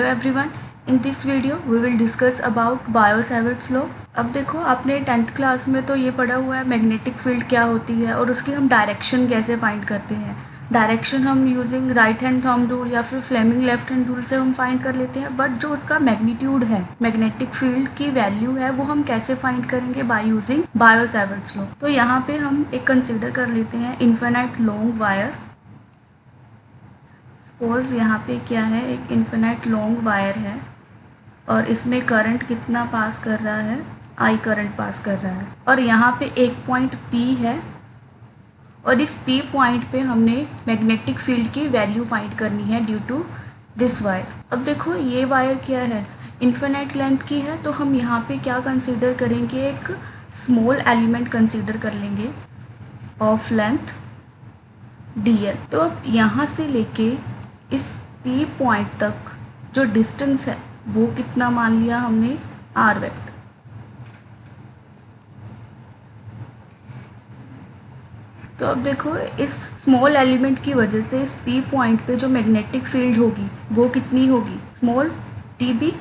everyone. In this video we will discuss about Biot Savart's law. अब देखो आपने 10th class में तो ये पढ़ा हुआ है मैग्नेटिक फील्ड क्या होती है और उसकी हम डायरेक्शन कैसे फाइंड करते हैं। डायरेक्शन हम using right hand thumb rule या फिर फ्लेमिंग लेफ्ट हैंड रूल से हम फाइंड कर लेते हैं, बट जो उसका मैग्नीट्यूड है, मैग्नेटिक फील्ड की वैल्यू है, वो हम कैसे फाइंड करेंगे बाय यूजिंग बायो-सैवर्ट्स लॉ। तो यहाँ पे हम एक कंसिडर कर लेते हैं इन्फिनाइट लॉन्ग वायर। सपोज यहाँ पे क्या है, एक इन्फिनाइट लॉन्ग वायर है और इसमें करंट कितना पास कर रहा है, आई करंट पास कर रहा है, और यहाँ पे एक पॉइंट P है और इस P पॉइंट पे हमने मैग्नेटिक फील्ड की वैल्यू फाइंड करनी है ड्यू टू दिस वायर। अब देखो ये वायर क्या है, इन्फिनाइट लेंथ की है, तो हम यहाँ पे क्या कंसीडर करेंगे, एक स्मॉल एलिमेंट कंसीडर कर लेंगे ऑफ लेंथ dl। तो अब यहाँ से लेके इस P पॉइंट तक जो डिस्टेंस है वो कितना मान लिया हमने, r वेक्टर। तो अब देखो इस स्मॉल एलिमेंट की वजह से इस P पॉइंट पे जो मैग्नेटिक फील्ड होगी वो कितनी होगी, स्मॉल dB।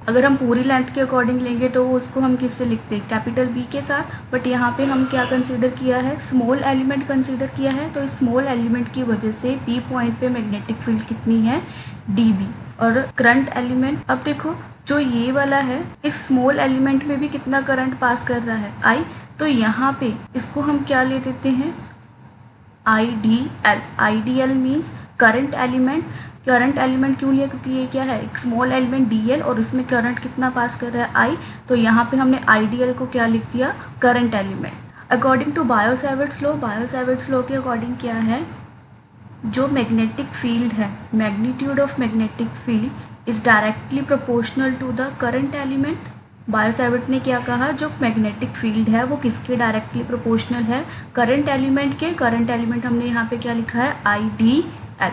अगर हम पूरी लेंथ के अकॉर्डिंग लेंगे तो उसको हम किससे लिखते हैं, कैपिटल B के साथ, बट यहाँ पे हम क्या कंसीडर किया है, स्मॉल एलिमेंट कंसीडर किया है। तो इस स्मॉल एलिमेंट की वजह से P पॉइंट पे मैग्नेटिक फील्ड कितनी है, dB। और करंट एलिमेंट, अब देखो जो ये वाला है, इस स्मॉल एलिमेंट में भी कितना करंट पास कर रहा है, I। तो यहाँ पे इसको हम क्या ले देते हैं, IDL। IDL means current element. Current element क्यों लिया, क्योंकि ये क्या है, एक स्मॉल एलिमेंट DL और उसमें करंट कितना पास कर रहा है, I। तो यहाँ पे हमने IDL को क्या लिख दिया, current element. According to Biot Savart's law, Biot Savart's law के अकॉर्डिंग क्या है, जो मैग्नेटिक फील्ड है, magnitude of magnetic field is directly proportional to the current element. Biot Savart ने क्या कहा, जो मैग्नेटिक फील्ड है वो किसके डायरेक्टली प्रोपोर्शनल है, करंट एलिमेंट के। करंट एलिमेंट हमने यहाँ पे क्या लिखा है, IDL।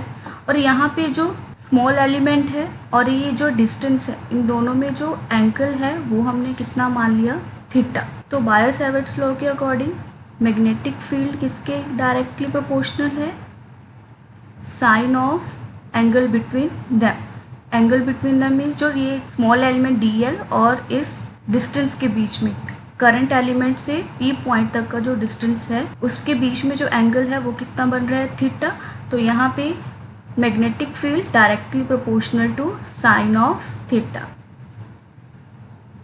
और यहाँ पे जो स्मॉल एलिमेंट है और ये जो डिस्टेंस है, इन दोनों में जो एंगल है वो हमने कितना मान लिया, थीटा। तो बायो-सैवर्ट्स लॉ के अकॉर्डिंग मैग्नेटिक फील्ड किसके डायरेक्टली प्रोपोर्शनल है, sine of angle between them. Angle between them means जो ये स्मॉल एलिमेंट DL और इस डिस्टेंस के बीच में, करंट एलिमेंट से P पॉइंट तक का जो डिस्टेंस है उसके बीच में जो एंगल है वो कितना बन रहा है, थीटा। तो यहाँ पे magnetic field directly proportional to sine of theta.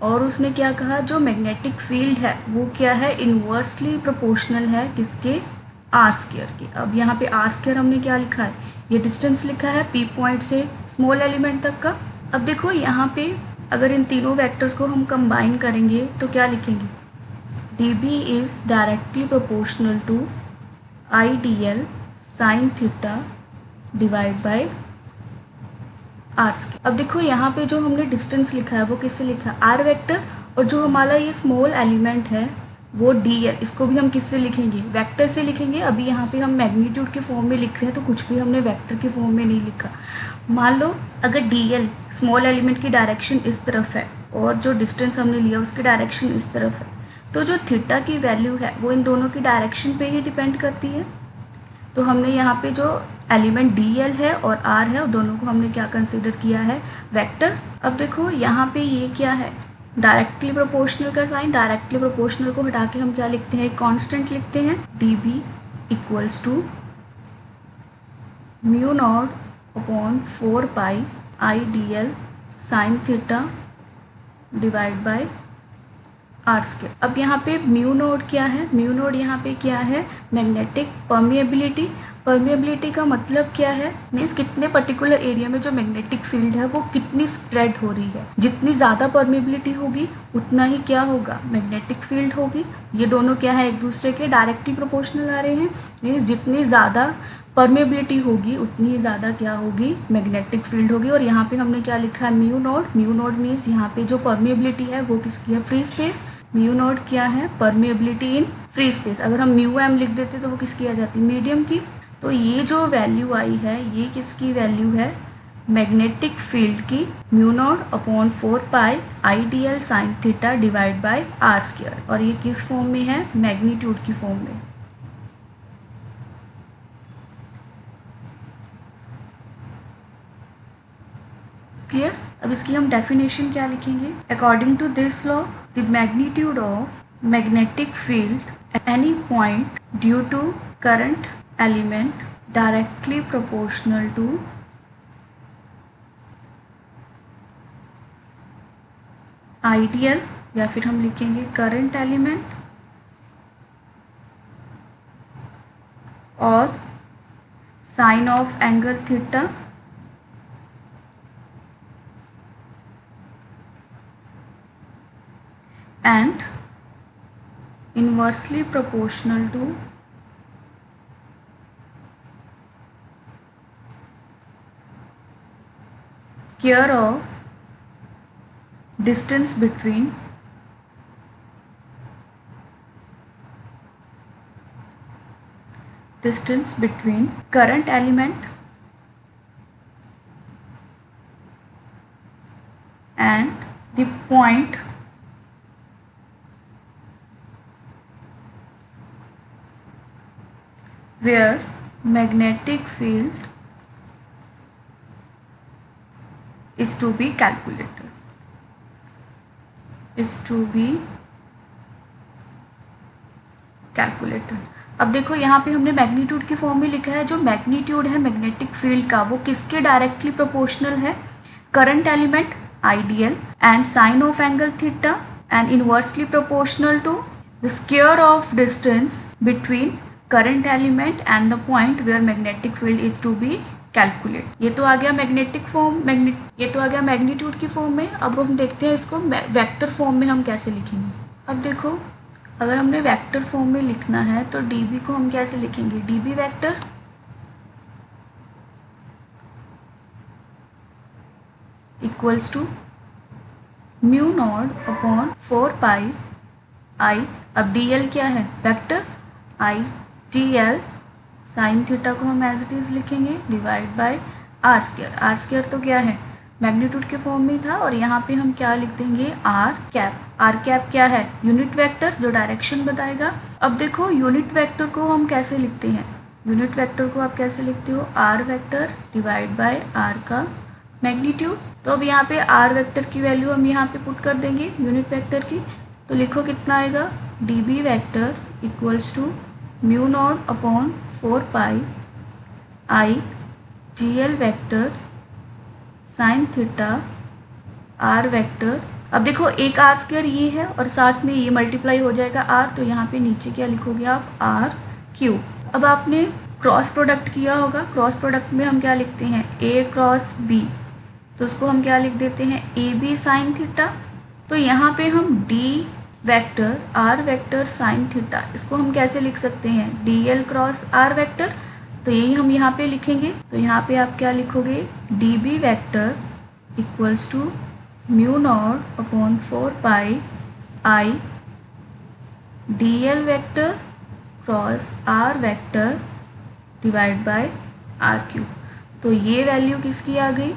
और उसने क्या कहा, जो मैग्नेटिक फील्ड है वो क्या है, इन्वर्सली प्रोपोर्शनल है किसके, r² के। अब यहाँ पे r² हमने क्या लिखा है, ये डिस्टेंस लिखा है P पॉइंट से स्मॉल एलिमेंट तक का। अब देखो यहाँ पे अगर इन तीनों वेक्टर्स को हम कंबाइन करेंगे तो क्या लिखेंगे, dB is directly proportional to IDL sine theta divide by r²। अब देखो यहाँ पे जो हमने डिस्टेंस लिखा है वो किससे लिखा है, r वेक्टर, और जो हमारा ये स्मॉल एलिमेंट है वो DL, इसको भी हम किससे लिखेंगे, वेक्टर से लिखेंगे। अभी यहाँ पे हम मैग्नीट्यूड के फॉर्म में लिख रहे हैं तो कुछ भी हमने वेक्टर के फॉर्म में नहीं लिखा। मान लो अगर DL स्मॉल एलिमेंट की डायरेक्शन इस तरफ है और जो डिस्टेंस हमने लिया उसकी डायरेक्शन इस तरफ है, तो जो थीटा की वैल्यू है वो इन दोनों की डायरेक्शन पे ही डिपेंड करती है। तो हमने यहाँ पे जो एलिमेंट DL है और R है, दोनों को हमने क्या कंसिडर किया है, वेक्टर। अब देखो यहाँ पे ये क्या है, डायरेक्टली प्रोपोर्शनल का साइन, डायरेक्टली प्रोपोर्शनल को हटा के हम क्या लिखते हैं, कांस्टेंट लिखते हैं, dB equals to mu naught upon 4 pi IDL sine theta divide by r²। अब यहाँ पे म्यू नोड क्या है, म्यू नोड यहाँ पे क्या है, मैग्नेटिक परमिएबिलिटी। परमिएबिलिटी का मतलब क्या है, मीन्स कितने पर्टिकुलर एरिया में जो मैग्नेटिक फील्ड है वो कितनी स्प्रेड हो रही है। जितनी ज़्यादा परमिएबिलिटी होगी उतना ही क्या होगा, मैग्नेटिक फील्ड होगी। ये दोनों क्या है, एक दूसरे के डायरेक्टली प्रोपोर्शनल आ रहे हैं, मीन्स जितनी ज़्यादा परमिएबिलिटी होगी उतनी ही ज़्यादा क्या होगी, मैग्नेटिक फील्ड होगी। और यहाँ पे हमने क्या लिखा है, mu node. Mu node means यहाँ पे जो परमिएबिलिटी है वो किसकी है, फ्री स्पेस। म्यू नोड क्या है, परमिएबिलिटी इन फ्री स्पेस। अगर हम म्यू एम लिख देते तो वो किसकी आ जाती, मीडियम की। तो ये जो वैल्यू आई है ये किसकी वैल्यू है, मैग्नेटिक फील्ड की, mu naught upon 4 pi IDL sine theta divide by r²। और ये किस फॉर्म में है, मैग्नीट्यूड की फॉर्म में। क्लियर। अब इसकी हम डेफिनेशन क्या लिखेंगे। According to this law the magnitude of magnetic field at any point due to current element directly proportional to ideal, या फिर हम लिखेंगे current element और sin of angle theta and inversely proportional to square of distance between current element and the point where magnetic field is to be calculated. अब देखो यहाँ पे हमने मैग्नीट्यूड की फॉर्म में लिखा है, जो मैग्नीट्यूड है मैग्नेटिक फील्ड का वो किसके डायरेक्टली प्रोपोर्शनल है, current element ideal and sine of angle theta and inversely proportional to the square of distance between current element and the point where magnetic field is to be calculate. ये तो आ गया magnetic form, ये तो आ गया magnitude की form में। अब हम देखते हैं इसको वेक्टर फॉर्म में हम कैसे लिखेंगे। अब देखो अगर हमने वेक्टर फॉर्म में लिखना है तो dB को हम कैसे लिखेंगे, dB vector equals to mu naught upon 4 pi I. अब dl क्या है, vector I dl sine theta को हम एज इट इज़ लिखेंगे divide by R square. R square तो क्या है, मैग्नीट्यूड के फॉर्म में था, और यहाँ पे हम क्या लिख देंगे, आर कैप। आर कैप क्या है, यूनिट वेक्टर जो डायरेक्शन बताएगा। अब देखो यूनिट वेक्टर को हम कैसे लिखते हैं, यूनिट वेक्टर को आप कैसे लिखते हो, R vector divide by R का मैग्नीट्यूड। तो अब यहाँ पे आर वेक्टर की वैल्यू हम यहाँ पे पुट कर देंगे यूनिट वेक्टर की, तो लिखो कितना आएगा, dB vector equals to mu naught upon 4 pi I dl vector sine theta R vector. अब देखो एक आर स्क्वायर ये है और साथ में ये मल्टीप्लाई हो जाएगा आर, तो यहाँ पे नीचे क्या लिखोगे आप, आर क्यू। अब आपने क्रॉस प्रोडक्ट किया होगा, क्रॉस प्रोडक्ट में हम क्या लिखते हैं, ए क्रॉस बी, तो उसको हम क्या लिख देते हैं, ए बी साइन थीटा। तो यहाँ पे हम D vector R vector sine theta, इसको हम कैसे लिख सकते हैं, D L cross R vector, तो यही हम यहाँ पे लिखेंगे। तो यहाँ पे आप क्या लिखोगे, D B vector equals to mu naught upon 4 pi I D L vector cross R vector divide by R cube. तो ये वैल्यू किसकी आ गई,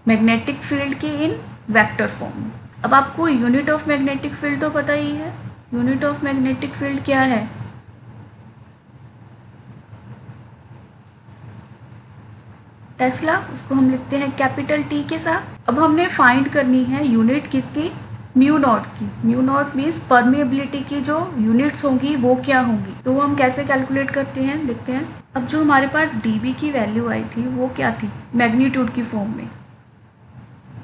मैग्नेटिक फील्ड के इन वेक्टर फॉर्म। अब आपको यूनिट ऑफ मैग्नेटिक फील्ड तो पता ही है, यूनिट ऑफ मैग्नेटिक फील्ड क्या है, टेस्ला, उसको हम लिखते हैं कैपिटल टी के साथ। अब हमने फाइंड करनी है यूनिट किसकी, म्यू नॉट की। म्यू नॉट मीन्स परमेबिलिटी की जो यूनिट्स होंगी वो क्या होंगी, तो वो हम कैसे कैलकुलेट करते हैं, देखते हैं। अब जो हमारे पास dB की वैल्यू आई थी वो क्या थी, मैग्नीट्यूड की फॉर्म में,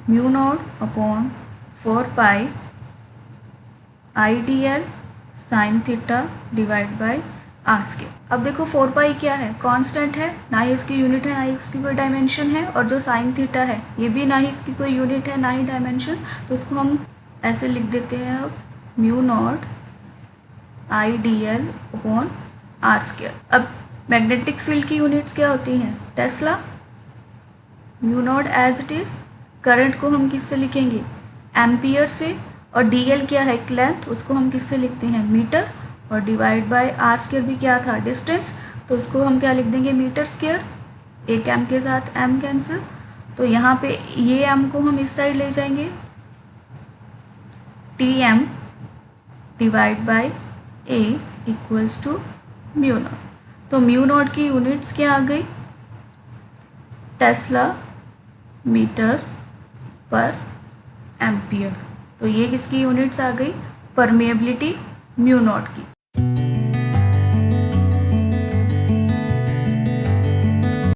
mu naught upon 4 pi I D L sine theta divide by R square. अब देखो 4 पाई क्या है, कांस्टेंट है, ना ही इसकी यूनिट है ना ही इसकी कोई डायमेंशन है, और जो साइन थीटा है ये भी ना ही इसकी कोई यूनिट है ना ही डायमेंशन, तो उसको हम ऐसे लिख देते हैं, अब mu naught I D L upon R square. अब मैग्नेटिक फील्ड की यूनिट्स क्या होती हैं, tesla, mu naught as it is. Current को हम किससे लिखेंगे, एम्पियर से, और डी एल क्या है, लेंथ, उसको हम किससे लिखते हैं, मीटर, और डिवाइड बाय आर स्क्वायर भी क्या था, डिस्टेंस, तो उसको हम क्या लिख देंगे, मीटर स्क्वायर, एक एम के साथ एम कैंसिल, तो यहाँ पे ये एम को हम इस साइड ले जाएंगे, T M divide by A equals to mu naught. तो म्यू नॉट की यूनिट्स क्या आ गई, टेस्ला मीटर पर एम्पियर। तो ये किसकी यूनिट्स आ गई, परमेबिलिटी म्यू नॉट की।